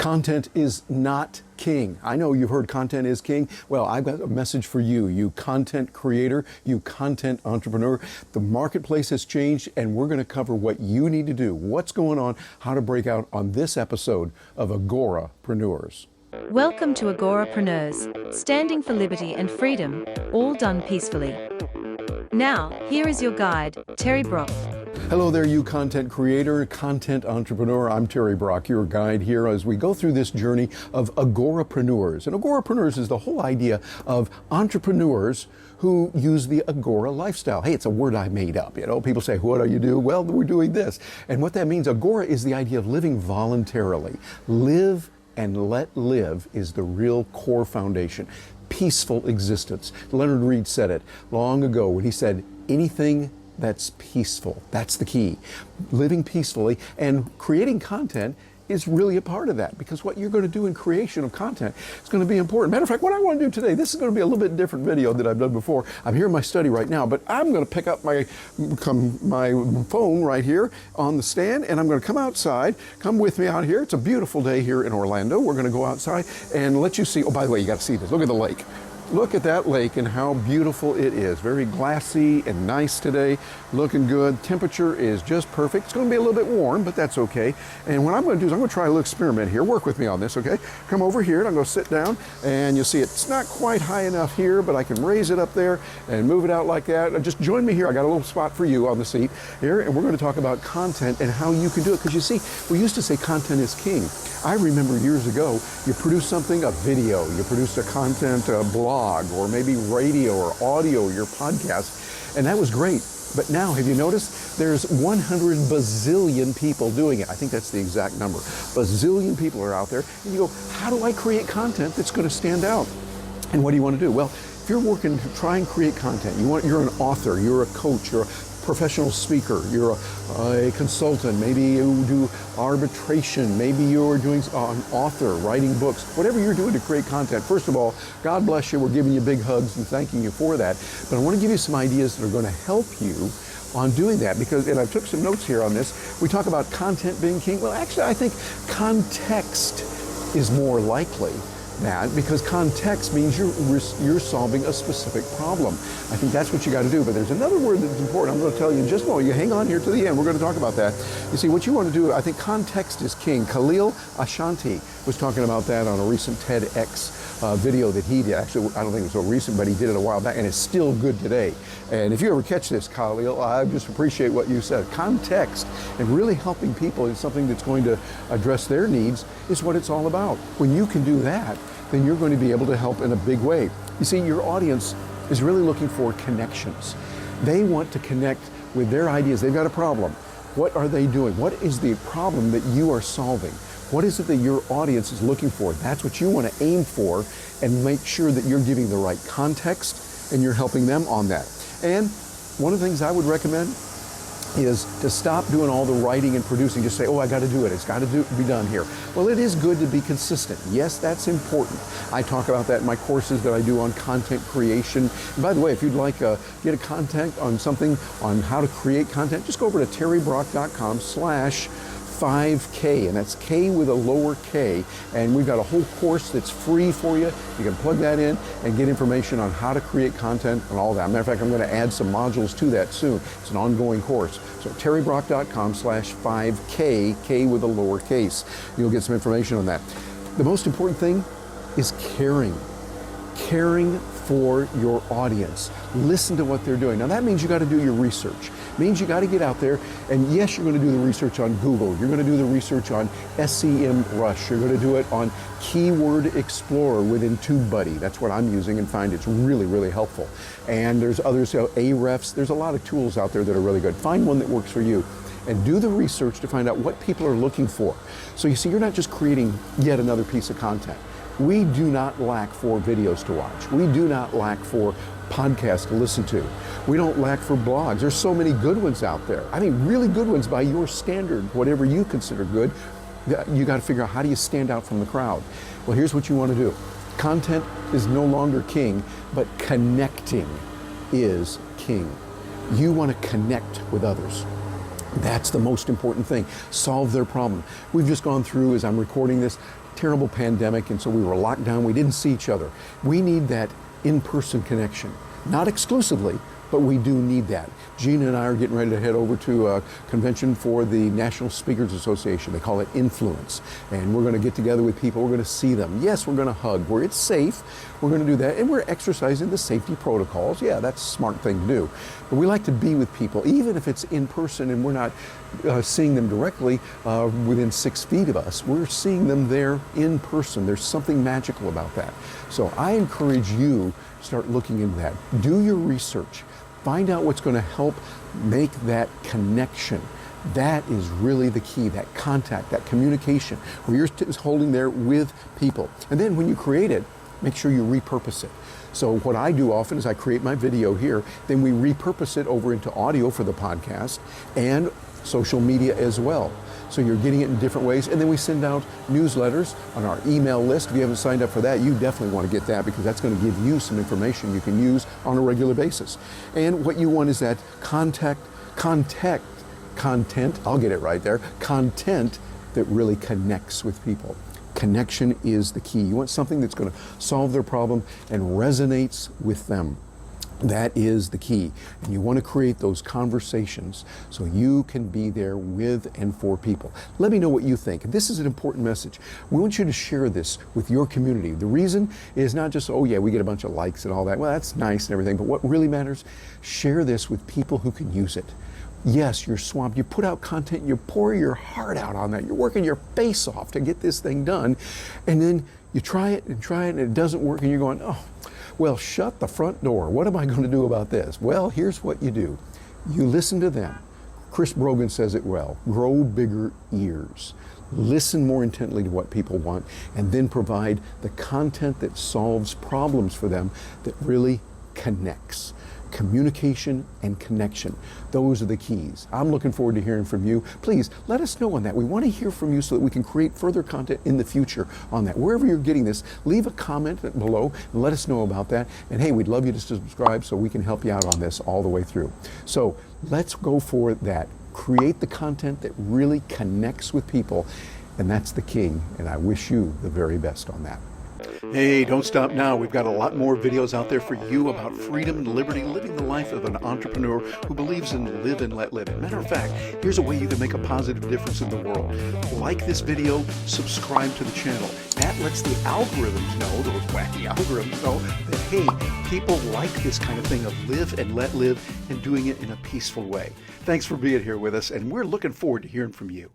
Content is not king. I know you've heard content is king. Well, I've got a message for you, you content creator, you content entrepreneur. The marketplace has changed, and we're going to cover what you need to do, what's going on, how to break out on this episode of Agorapreneurs. Welcome to Agorapreneurs, standing for liberty and freedom, all done peacefully. Now, here is your guide, Terry Brock. Hello there, you content creator, content entrepreneur. I'm Terry Brock, your guide here as we go through this journey of Agorapreneurs. And Agorapreneurs is the whole idea of entrepreneurs who use the Agora lifestyle. Hey, it's a word I made up. You know, people say, what do you do? Well, we're doing this. And what that means, Agora is the idea of living voluntarily. Live and let live is the real core foundation. Peaceful existence. Leonard Reed said it long ago when he said, anything that's peaceful. That's the key. Living peacefully and creating content is really a part of that, because what you're going to do in creation of content is going to be important. Matter of fact, what I want to do today, this is going to be a little bit different video than I've done before. I'm here in my study right now, but I'm going to pick up my phone right here on the stand, and I'm going to come outside. Come with me out here. It's a beautiful day here in Orlando. We're going to go outside and let you see. Oh, by the way, you got to see this. Look at the lake. Look at that lake and how beautiful it is. Very glassy and nice today, looking good. Temperature is just perfect. It's going to be a little bit warm, but that's okay. And what I'm going to do is I'm going to try a little experiment here. Work with me on this, okay? Come over here and I'm going to sit down, and you'll see it's not quite high enough here, but I can raise it up there and move it out like that. Just join me here. I got a little spot for you on the seat here, and we're going to talk about content and how you can do it. Because you see, we used to say content is king. I remember years ago, you produced something, a video, you produced a content, a blog, or maybe radio or audio, your podcast, and that was great. But now, have you noticed? There's 100 bazillion people doing it. I think that's the exact number. Bazillion people are out there, and you go, how do I create content that's going to stand out? And what do you want to do? Well, if you're working to try and create content, you're an author, you're a coach, you're a professional speaker, you're a consultant, maybe you do arbitration, maybe you're doing an author, writing books, whatever you're doing to create content. First of all, God bless you. We're giving you big hugs and thanking you for that. But I want to give you some ideas that are going to help you on doing that, because, and I took some notes here on this. We talk about content being king. Well, actually, I think context is more likely that, because context means you're solving a specific problem. I think that's what you got to do. But there's another word that's important. I'm going to tell you in just a moment. You hang on here to the end. We're going to talk about that. You see, what you want to do, I think context is king. Khalil Ashanti was talking about that on a recent TEDx video that he did. Actually, I don't think it was so recent, but he did it a while back, and it's still good today. And if you ever catch this, Khalil, I just appreciate what you said. Context and really helping people in something that's going to address their needs is what it's all about. When you can do that, then you're going to be able to help in a big way. You see, your audience is really looking for connections. They want to connect with their ideas. They've got a problem. What are they doing? What is the problem that you are solving? What is it that your audience is looking for? That's what you want to aim for, and make sure that you're giving the right context and you're helping them on that. And one of the things I would recommend is to stop doing all the writing and producing. Just say, oh, I got to do it. It's got to be done here. Well, it is good to be consistent. Yes, that's important. I talk about that in my courses that I do on content creation. And by the way, if you'd like get a content on something on how to create content, just go over to terrybrock.com/5K, and that's K with a lower K, and we've got a whole course that's free for you. You can plug that in and get information on how to create content and all that. Matter of fact, I'm going to add some modules to that soon. It's an ongoing course. So terrybrock.com/5K, K with a lower case. You'll get some information on that. The most important thing is caring for your audience. Listen to what they're doing. Now that means you got to do your research. It means you got to get out there, and yes, you're going to do the research on Google. You're going to do the research on SEMrush. You're going to do it on Keyword Explorer within TubeBuddy. That's what I'm using and find it's really, really helpful. And there's others, Ahrefs. There's a lot of tools out there that are really good. Find one that works for you and do the research to find out what people are looking for. So you see, you're not just creating yet another piece of content. We do not lack for videos to watch. We do not lack for podcasts to listen to. We don't lack for blogs. There's so many good ones out there. I mean, really good ones by your standard, whatever you consider good. You got to figure out, how do you stand out from the crowd? Well, here's what you want to do. Content is no longer king, but connecting is king. You want to connect with others. That's the most important thing. Solve their problem. We've just gone through, as I'm recording this, terrible pandemic, and so we were locked down. We didn't see each other. We need that in-person connection. Not exclusively, but we do need that. Gina and I are getting ready to head over to a convention for the National Speakers Association. They call it Influence. And we're going to get together with people. We're going to see them. Yes, we're going to hug. Where it's safe, we're going to do that. And we're exercising the safety protocols. Yeah, that's a smart thing to do. But we like to be with people, even if it's in person and we're not seeing them directly within 6 feet of us. We're seeing them there in person. There's something magical about that. So I encourage you to start looking into that. Do your research. Find out what's going to help make that connection. That is really the key, that contact, that communication, where you're holding there with people. And then when you create it, make sure you repurpose it. So what I do often is I create my video here, then we repurpose it over into audio for the podcast and social media as well. So you're getting it in different ways. And then we send out newsletters on our email list. If you haven't signed up for that, you definitely want to get that, because that's going to give you some information you can use on a regular basis. And what you want is that content, I'll get it right there, content that really connects with people. Connection is the key. You want something that's going to solve their problem and resonates with them. That is the key. And you want to create those conversations so you can be there with and for people. Let me know what you think. This is an important message. We want you to share this with your community. The reason is not just, oh yeah, we get a bunch of likes and all that. Well, that's nice and everything, but what really matters, share this with people who can use it. Yes, you're swamped. You put out content, you pour your heart out on that. You're working your face off to get this thing done. And then you try it and it doesn't work, and you're going, oh, well, shut the front door. What am I going to do about this? Well, here's what you do. You listen to them. Chris Brogan says it well. Grow bigger ears. Listen more intently to what people want, and then provide the content that solves problems for them that really connects. Communication and connection. Those are the keys. I'm looking forward to hearing from you. Please let us know on that. We want to hear from you so that we can create further content in the future on that. Wherever you're getting this, leave a comment below and let us know about that. And hey, we'd love you to subscribe so we can help you out on this all the way through. So let's go for that. Create the content that really connects with people, and that's the key. And I wish you the very best on that. Hey, don't stop now. We've got a lot more videos out there for you about freedom and liberty, living the life of an entrepreneur who believes in live and let live. Matter of fact, here's a way you can make a positive difference in the world. Like this video, subscribe to the channel. That lets the algorithms know, those wacky algorithms know, that hey, people like this kind of thing of live and let live and doing it in a peaceful way. Thanks for being here with us, and we're looking forward to hearing from you.